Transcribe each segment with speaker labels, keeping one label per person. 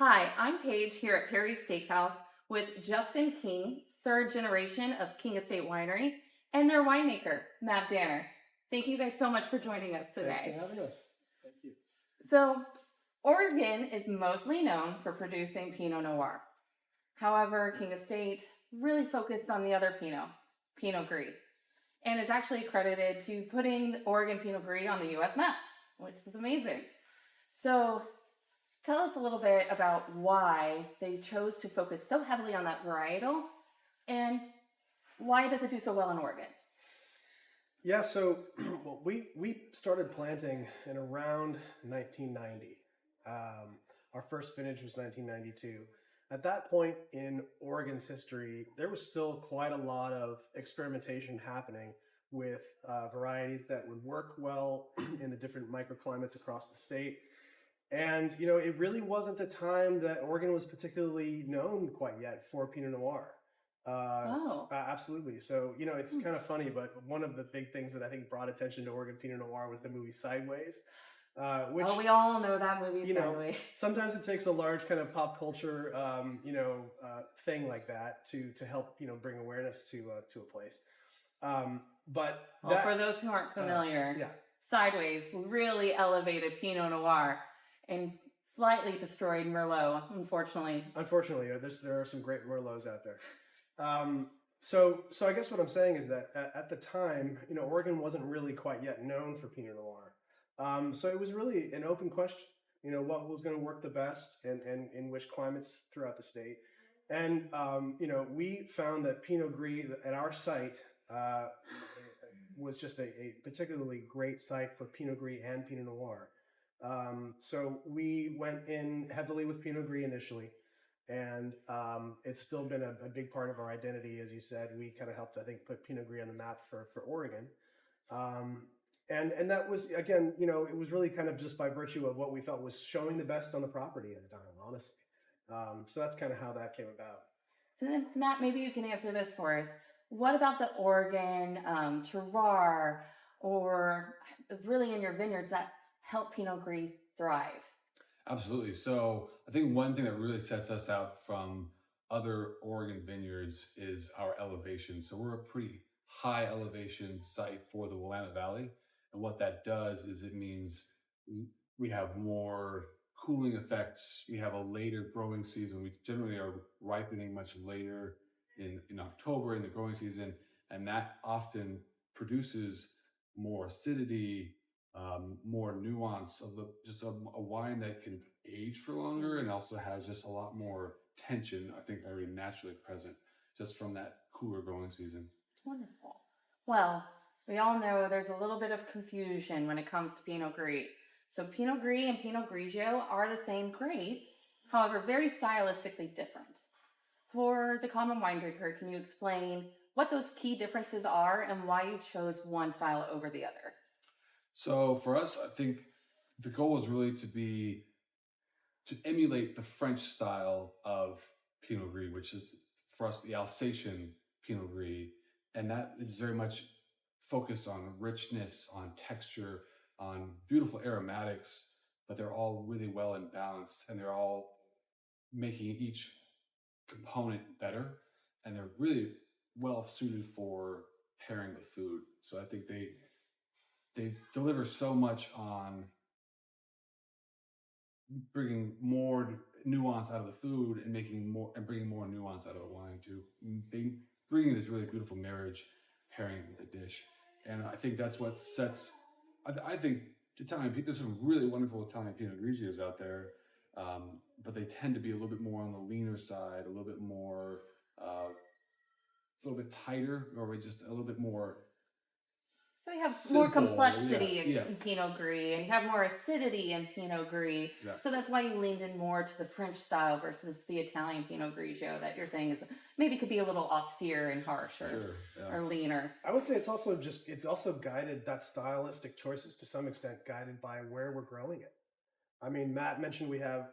Speaker 1: Hi, I'm Paige here at Perry's Steakhouse with Justin King, third generation of King Estate Winery, and their winemaker, Matt Danner. Thank you guys so much for joining us
Speaker 2: Thanks for
Speaker 1: today.
Speaker 2: having us. Thank you.
Speaker 1: So, Oregon is mostly known for producing Pinot Noir. However, King Estate really focused on the other Pinot, Pinot Gris, and is actually credited to putting the Oregon Pinot Gris on the US map, which is amazing. So, tell us a little bit about why they chose to focus so heavily on that varietal and why does it do so well in Oregon?
Speaker 2: Yeah, so well, we started planting in around 1990. Our first vintage was 1992. At that point in Oregon's history, there was still quite a lot of experimentation happening with varieties that would work well in the different microclimates across the state. And, it really wasn't a time that Oregon was particularly known quite yet for Pinot Noir.
Speaker 1: Oh,
Speaker 2: Absolutely. So, it's
Speaker 1: hmm.
Speaker 2: kind of funny, but one of the big things that I think brought attention to Oregon Pinot Noir was the movie Sideways, which,
Speaker 1: Oh, we all know that movie
Speaker 2: you know,
Speaker 1: Sideways.
Speaker 2: sometimes it takes a large kind of pop culture, thing like that to help, bring awareness to a place. But
Speaker 1: Well, for
Speaker 2: that,
Speaker 1: those who aren't familiar,
Speaker 2: yeah,
Speaker 1: Sideways really elevated Pinot Noir and slightly destroyed Merlot, unfortunately.
Speaker 2: unfortunately, there are some great Merlots out there. Um, so I guess what I'm saying is that at the time, Oregon wasn't really quite yet known for Pinot Noir. So it was really an open question, what was going to work the best and in which climates throughout the state. And, we found that Pinot Gris at our site was just a particularly great site for Pinot Gris and Pinot Noir. So we went in heavily with Pinot Gris initially, and it's still been a big part of our identity. As you said, we kind of helped, I think, put Pinot Gris on the map for Oregon. Um, and that was, again, it was really kind of just by virtue of what we felt was showing the best on the property at the time, honestly. So that's kind of how that came about.
Speaker 1: And then, Matt, maybe you can answer this for us. What about the Oregon terroir or really in your vineyards that help Pinot Gris thrive?
Speaker 3: Absolutely. So I think one thing that really sets us out from other Oregon vineyards is our elevation. So we're a pretty high elevation site for the Willamette Valley. And what that does is it means we have more cooling effects. We have a later growing season. We generally are ripening much later in October in the growing season. And that often produces more acidity, more nuance of a wine that can age for longer and also has just a lot more tension, I think, already naturally present just from that cooler growing season.
Speaker 1: Wonderful. Well, we all know there's a little bit of confusion when it comes to Pinot Gris. So Pinot Gris and Pinot Grigio are the same grape, however, very stylistically different. For the common wine drinker, can you explain what those key differences are and why you chose one style over the other?
Speaker 3: So for us, I think the goal is really to emulate the French style of Pinot Gris, which is for us the Alsatian Pinot Gris, and that is very much focused on richness, on texture, on beautiful aromatics, but they're all really well in balance, and they're all making each component better, and they're really well suited for pairing with food. So I think they deliver so much on bringing more nuance out of the food and making more and bringing more nuance out of the wine too. They bringing this really beautiful marriage pairing with the dish, and I think that's what sets. I think there's some really wonderful Italian Pinot Grigios out there, but they tend to be a little bit more on the leaner side, a little bit more, a little bit tighter, or just a little bit more
Speaker 1: So you have more
Speaker 3: simple. Yeah,
Speaker 1: complexity
Speaker 3: yeah,
Speaker 1: in Pinot Gris and you have more acidity in Pinot Gris. So
Speaker 3: exactly.
Speaker 1: that's why you leaned in more to the French style versus the Italian Pinot Grigio that you're saying is maybe could be a little austere and harsh
Speaker 3: Sure. Yeah.
Speaker 1: or leaner.
Speaker 2: I would say it's also guided, that stylistic choices to some extent guided by where we're growing it. I mean, Matt mentioned we have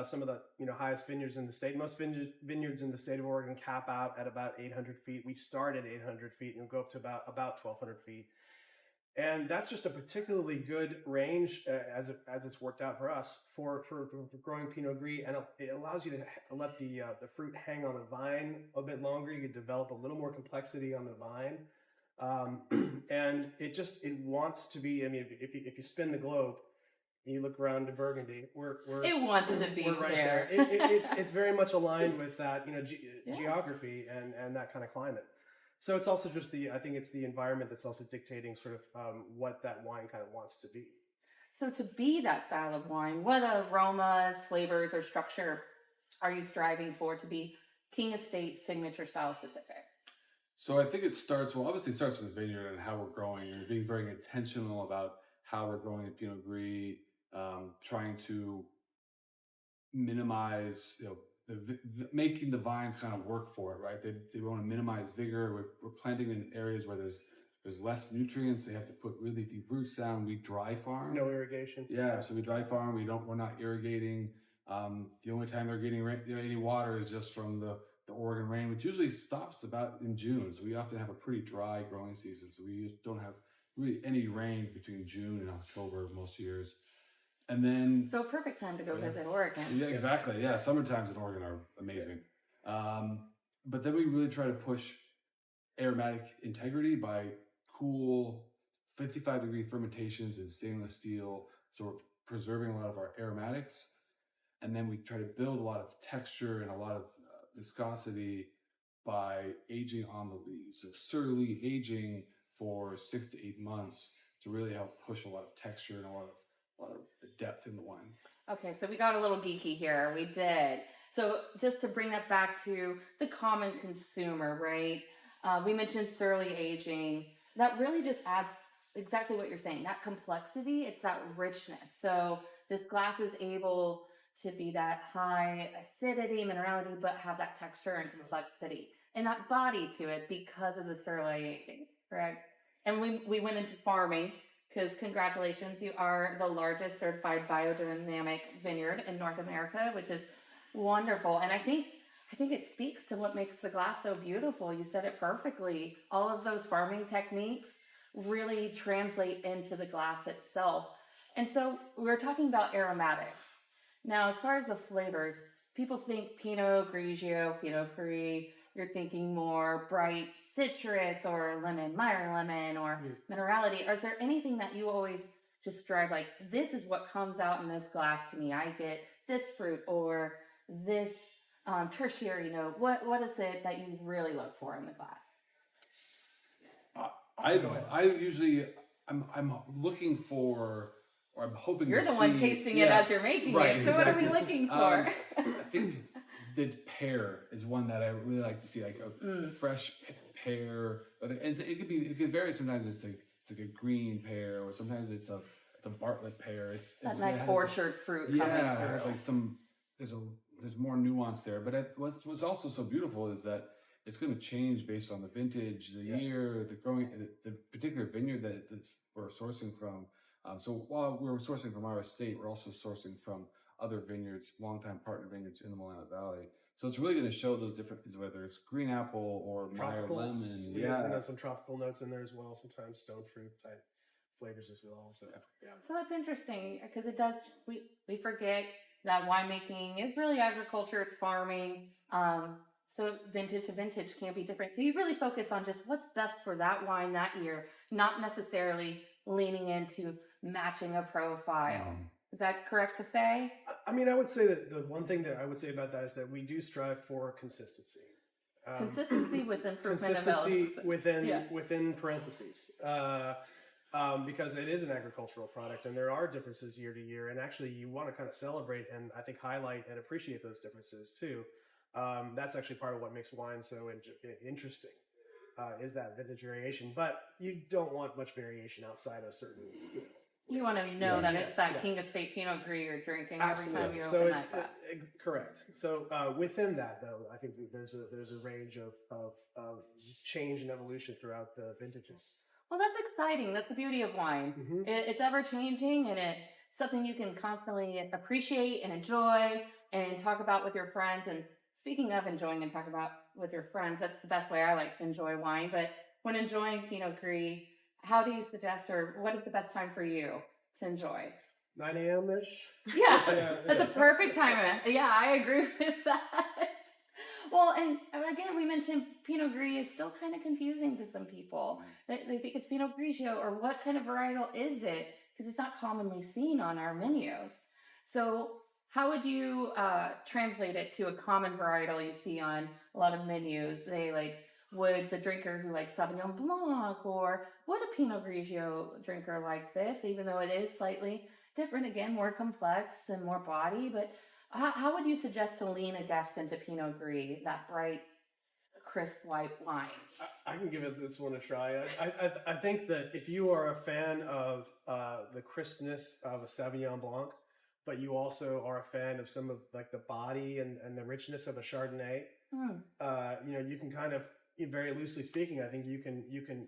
Speaker 2: some of the highest vineyards in the state. Most vineyards in the state of Oregon cap out at about 800 feet. We start at 800 feet and go up to about 1,200 feet. And that's just a particularly good range as it's worked out for us for growing Pinot Gris, and it allows you to let the fruit hang on the vine a bit longer. You can develop a little more complexity on the vine, and it wants to be. I mean, if you spin the globe, and you look around to Burgundy,
Speaker 1: It wants to be
Speaker 2: we're right
Speaker 1: there.
Speaker 2: It's very much aligned with that
Speaker 1: Yeah.
Speaker 2: geography and that kind of climate. So it's also just I think it's the environment that's also dictating sort of what that wine kind of wants to be.
Speaker 1: So to be that style of wine, what aromas, flavors, or structure are you striving for to be King Estate signature style specific?
Speaker 3: So I think obviously it starts with the vineyard and how we're growing, and being very intentional about how we're growing a Pinot Gris, trying to minimize, making the vines kind of work for it, right? They want to minimize vigor. We're planting in areas where there's less nutrients. They have to put really deep roots down. We dry farm.
Speaker 2: No irrigation.
Speaker 3: Yeah, so we dry farm. We're not irrigating. The only time they're getting any water is just from the Oregon rain, which usually stops about in June. So we often have a pretty dry growing season. So we don't have really any rain between June and October most years. And then
Speaker 1: So perfect time to go visit Oregon.
Speaker 3: yeah, exactly. Yeah, summer times in Oregon are amazing. But then we really try to push aromatic integrity by cool 55-degree fermentations in stainless steel. So we're preserving a lot of our aromatics. And then we try to build a lot of texture and a lot of viscosity by aging on the lees. So surly aging for 6 to 8 months to really help push a lot of texture and a lot of depth in the wine.
Speaker 1: Okay, so we got a little geeky here. We did. So just to bring that back to the common consumer, right? We mentioned surly aging. That really just adds exactly what you're saying, that complexity. It's that richness. So this glass is able to be that high acidity, minerality, but have that texture and complexity and that body to it because of the surly aging, correct? And we went into farming, because congratulations, you are the largest certified biodynamic vineyard in North America, which is wonderful. And I think it speaks to what makes the glass so beautiful. You said it perfectly. All of those farming techniques really translate into the glass itself. And so we're talking about aromatics. Now, as far as the flavors, people think Pinot Grigio, Pinot Gris, you're thinking more bright citrus or lemon, Meyer lemon, or minerality. Or is there anything that you always just strive like, this is what comes out in this glass to me? I get this fruit or this tertiary note. What is it that you really look for in the glass?
Speaker 3: I'm looking for, or I'm hoping
Speaker 1: you're the one tasting it as you're making it. So exactly. What are we looking for?
Speaker 3: I think the pear is one that I really like to see, like a fresh pear. And it can vary. Sometimes it's like a green pear, or sometimes it's a Bartlett pear. It's
Speaker 1: that nice orchard fruit coming through.
Speaker 3: It's like there's more nuance there. But what's also so beautiful is that it's going to change based on the vintage, the year, the particular vineyard that we're sourcing from. So while we're sourcing from our estate, we're also sourcing from other vineyards, longtime partner vineyards in the Willamette Valley. So it's really going to show those differences, whether it's green apple or Meyer lemon.
Speaker 2: Yeah, some tropical notes in there as well. Sometimes stone fruit type flavors as well. So
Speaker 1: So that's interesting because it does. We forget that winemaking is really agriculture. It's farming. So vintage to vintage can be different. So you really focus on just what's best for that wine that year, not necessarily leaning into matching a profile. Is that correct to say?
Speaker 2: I mean, I would say that the one thing that I would say about that is that we do strive for consistency.
Speaker 1: Consistency with improvement
Speaker 2: within parentheses. Because it is an agricultural product and there are differences year to year. And actually you want to kind of celebrate and I think highlight and appreciate those differences too. That's actually part of what makes wine so interesting. Is that vintage variation, but you don't want much variation outside of certain.
Speaker 1: You want to know that it's that King Estate Pinot Gris you're drinking every time you open that glass.
Speaker 2: Correct. So within that, though, I think there's a range of change and evolution throughout the vintages.
Speaker 1: Well, that's exciting. That's the beauty of wine. Mm-hmm. It's ever changing, and it's something you can constantly appreciate and enjoy and talk about with your friends. And speaking of enjoying and talking about with your friends, that's the best way I like to enjoy wine. But when enjoying Pinot Gris, how do you suggest, or what is the best time for you to enjoy?
Speaker 2: 9 a.m. ish.
Speaker 1: Yeah, that's a perfect time. Yeah, I agree with that. Well, and again, we mentioned Pinot Gris is still kind of confusing to some people. They think it's Pinot Grigio, or what kind of varietal is it? Because it's not commonly seen on our menus. So how would you translate it to a common varietal you see on a lot of menus? They like, would the drinker who likes Sauvignon Blanc, or would a Pinot Grigio drinker like this, even though it is slightly different, again, more complex and more body, but how would you suggest to lean a guest into Pinot Gris, that bright, crisp white wine?
Speaker 2: I can give this one a try. I think that if you are a fan of the crispness of a Sauvignon Blanc, but you also are a fan of some of like the body and the richness of a Chardonnay, you can kind of, very loosely speaking, I think you can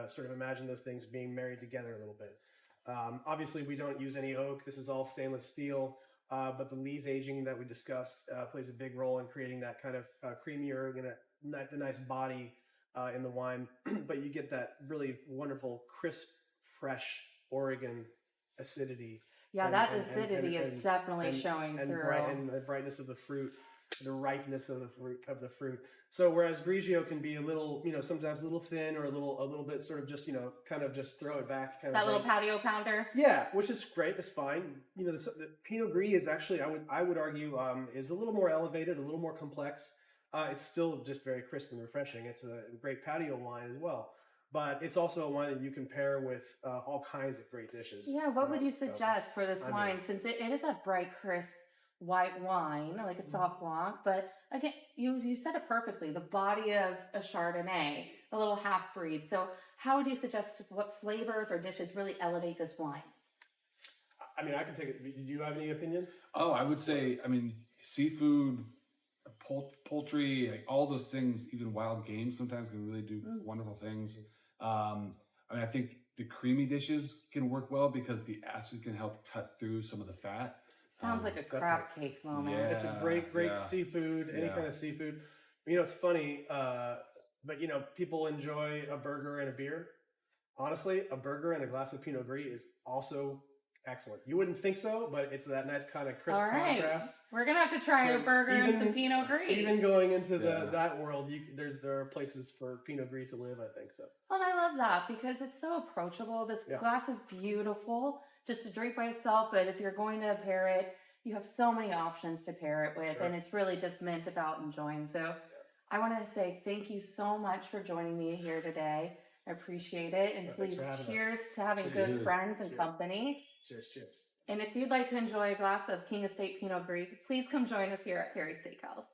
Speaker 2: sort of imagine those things being married together a little bit. Obviously, we don't use any oak. This is all stainless steel. But the lees aging that we discussed plays a big role in creating that kind of creamier, the nice body in the wine. But you get that really wonderful, crisp, fresh Oregon acidity.
Speaker 1: Yeah, that acidity is definitely showing through.
Speaker 2: And the brightness of the fruit, the ripeness of the fruit. So whereas Grigio can be a little, sometimes a little thin, or a little bit sort of just, kind of just throw it back.
Speaker 1: That little patio pounder.
Speaker 2: Yeah, which is great. That's fine. The Pinot Gris is actually, I would argue, is a little more elevated, a little more complex. It's still just very crisp and refreshing. It's a great patio wine as well. But it's also a wine that you can pair with all kinds of great dishes.
Speaker 1: Yeah, what would you suggest for this wine, since it is a bright, crisp white wine, like a soft blanc, but again, you said it perfectly, the body of a Chardonnay, a little half-breed. So how would you suggest what flavors or dishes really elevate this wine?
Speaker 2: I mean, I can take it. Do you have any opinions?
Speaker 3: Oh, I would say, seafood, poultry, like all those things, even wild game sometimes can really do wonderful things. I think the creamy dishes can work well because the acid can help cut through some of the fat.
Speaker 1: Sounds like a crab cake moment.
Speaker 2: It's a great seafood, any kind of seafood. It's funny, but people enjoy a burger and a beer. Honestly, a burger and a glass of Pinot Gris is also excellent. You wouldn't think so, but it's that nice kind of crisp contrast.
Speaker 1: We're gonna have to try a burger and some Pinot Gris.
Speaker 2: Even going into that world, there are places for Pinot Gris to live, I think so.
Speaker 1: Well, I love that because it's so approachable. This glass is beautiful just to drink by itself, but if you're going to pair it, you have so many options to pair it with, and it's really just meant about enjoying. So I want to say thank you so much for joining me here today. I appreciate it, and please cheers to having good friends and company.
Speaker 2: Cheers.
Speaker 1: And if you'd like to enjoy a glass of King Estate Pinot Gris, please come join us here at Perry Steakhouse.